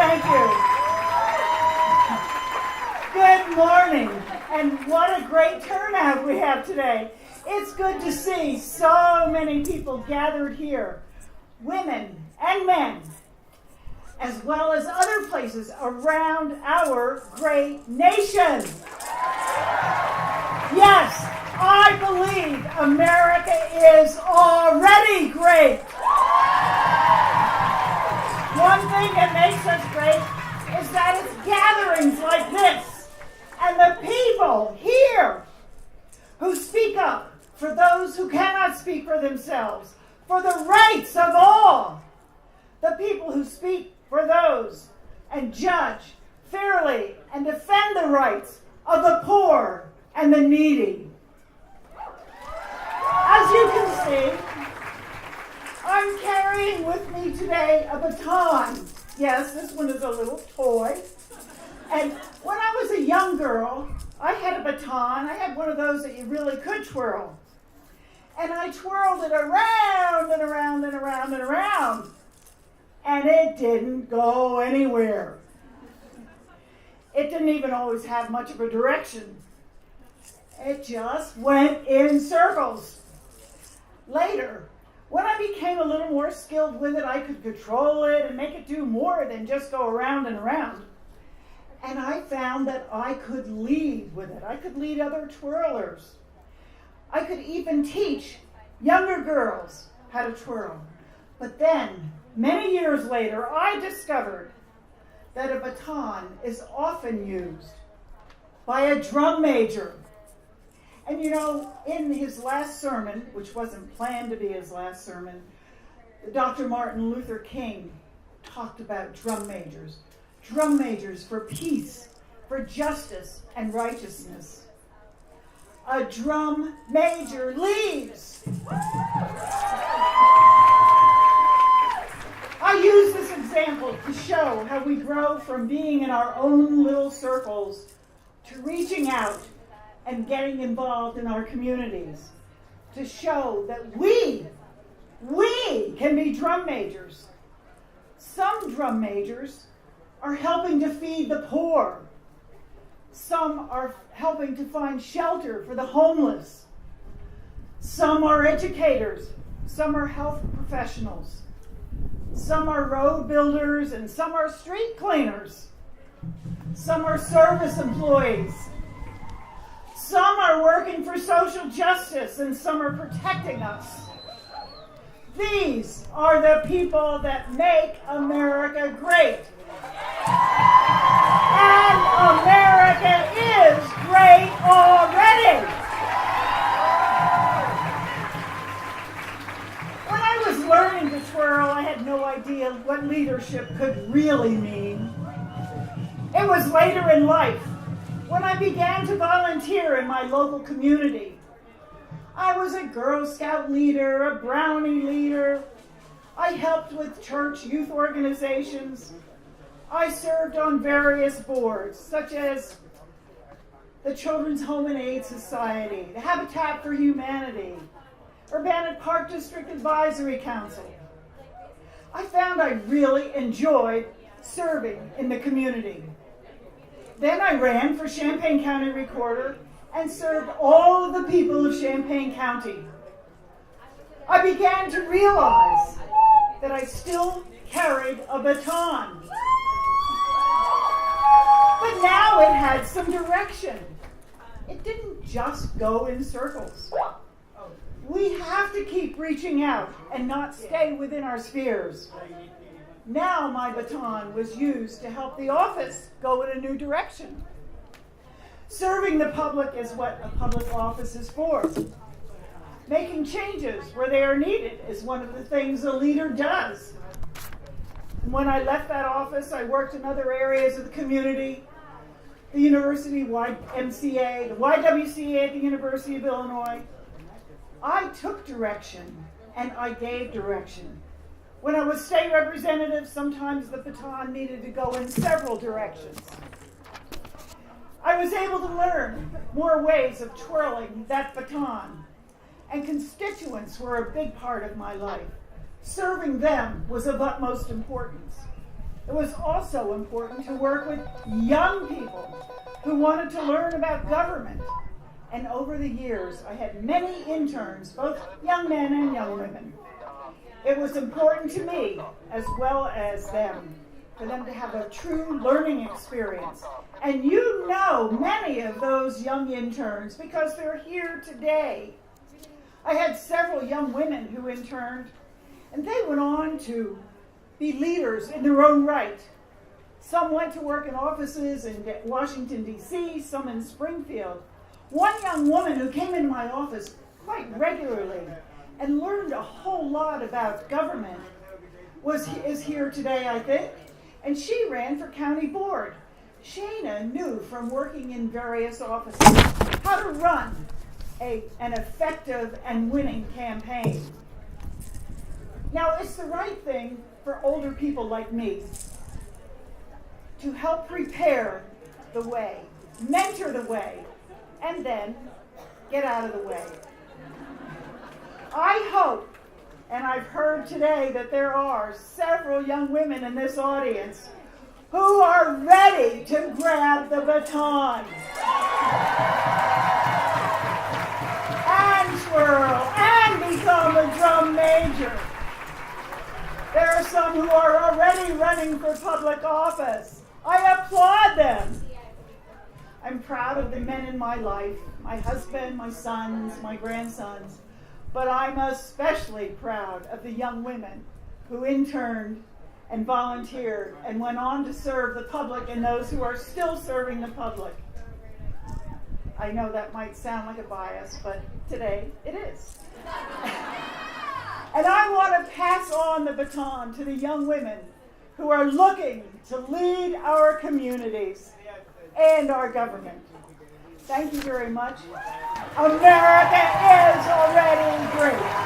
Thank you. Good morning, and what a great turnout we have today. It's good to see so many people gathered here, women and men, as well as other places around our great nation. Yes, I believe America is already great. One thing that makes us great is that it's gatherings like this and the people here who speak up for those who cannot speak for themselves, for the rights of all. The people who speak for those and judge fairly and defend the rights of the poor and the needy. As you can see, I'm carrying with me today a baton. Yes, this one is a little toy. And when I was a young girl, I had a baton. I had one of those that you really could twirl. And I twirled it around and around and around and around. And it didn't go anywhere. It didn't even always have much of a direction. It just went in circles. Later, when I became a little more skilled with it, I could control it and make it do more than just go around and around. And I found that I could lead with it. I could lead other twirlers. I could even teach younger girls how to twirl. But then, many years later, I discovered that a baton is often used by a drum major. And you know, in his last sermon, which wasn't planned to be his last sermon, Dr. Martin Luther King talked about drum majors for peace, for justice and righteousness. A drum major leads. I use this example to show how we grow from being in our own little circles to reaching out and getting involved in our communities, to show that we can be drum majors. Some drum majors are helping to feed the poor. Some are helping to find shelter for the homeless. Some are educators. Some are health professionals. Some are road builders, and some are street cleaners. Some are service employees. Some are working for social justice, and some are protecting us. These are the people that make America great. And America is great already. When I was learning to twirl, I had no idea what leadership could really mean. It was later in life, when I began to volunteer in my local community. I was a Girl Scout leader, a Brownie leader. I helped with church youth organizations. I served on various boards, such as the Children's Home and Aid Society, the Habitat for Humanity, Urbana Park District Advisory Council. I found I really enjoyed serving in the community. Then I ran for Champaign County Recorder and served all of the people of Champaign County. I began to realize that I still carried a baton. But now it had some direction. It didn't just go in circles. We have to keep reaching out and not stay within our spheres. Now my baton was used to help the office go in a new direction. Serving the public is what a public office is for. Making changes where they are needed is one of the things a leader does. And when I left that office, I worked in other areas of the community, the university YMCA, the YWCA at the University of Illinois. I took direction and I gave direction. When I was state representative, sometimes the baton needed to go in several directions. I was able to learn more ways of twirling that baton, and constituents were a big part of my life. Serving them was of utmost importance. It was also important to work with young people who wanted to learn about government. And over the years, I had many interns, both young men and young women. It was important to me, as well as them, for them to have a true learning experience. And you know many of those young interns because they're here today. I had several young women who interned, and they went on to be leaders in their own right. Some went to work in offices in Washington, D.C., some in Springfield. One young woman who came into my office quite regularly and learned a whole lot about government is here today, I think, and she ran for county board. Shana knew from working in various offices how to run an effective and winning campaign. Now, it's the right thing for older people like me to help prepare the way, mentor the way, and then get out of the way. I hope, and I've heard today that there are several young women in this audience who are ready to grab the baton and swirl and become a drum major. There are some who are already running for public office. I applaud them. I'm proud of the men in my life, my husband, my sons, my grandsons, but I'm especially proud of the young women who interned and volunteered and went on to serve the public and those who are still serving the public. I know that might sound like a bias, but today it is. And I want to pass on the baton to the young women who are looking to lead our communities and our government. Thank you very much. America is already great.